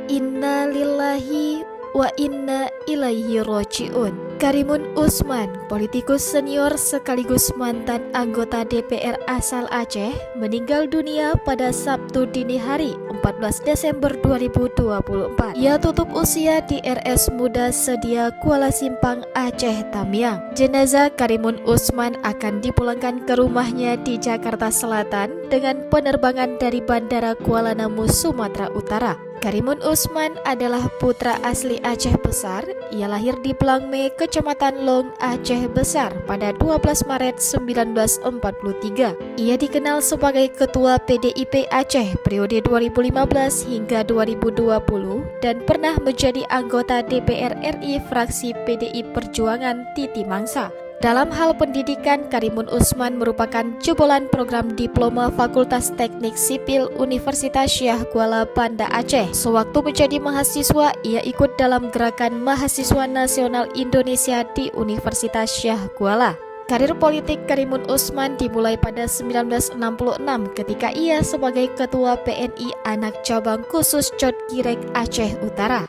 Inna lillahi wa inna ilaihi roji'un. Karimun Usman, politikus senior sekaligus mantan anggota DPR asal Aceh, meninggal dunia pada Sabtu dini hari 14 Desember 2024. Ia tutup usia di RS Muda Sedia Kuala Simpang, Aceh Tamiang. Jenazah Karimun Usman akan dipulangkan ke rumahnya di Jakarta Selatan dengan penerbangan dari Bandara Kuala Namu, Sumatera Utara. Karimun Usman adalah putra asli Aceh Besar. Ia lahir di Blangme, Kecamatan Long, Aceh Besar pada 12 Maret 1943. Ia dikenal sebagai Ketua PDIP Aceh periode 2015 hingga 2020 dan pernah menjadi anggota DPR RI fraksi PDI Perjuangan Titi Mangsa. Dalam hal pendidikan, Karimun Usman merupakan jebolan program diploma Fakultas Teknik Sipil Universitas Syah Kuala Banda Aceh. Sewaktu menjadi mahasiswa, ia ikut dalam gerakan Mahasiswa Nasional Indonesia di Universitas Syah Kuala. Karir politik Karimun Usman dimulai pada 1966 ketika ia sebagai Ketua PNI Anak Cabang Khusus Cot Girek Aceh Utara.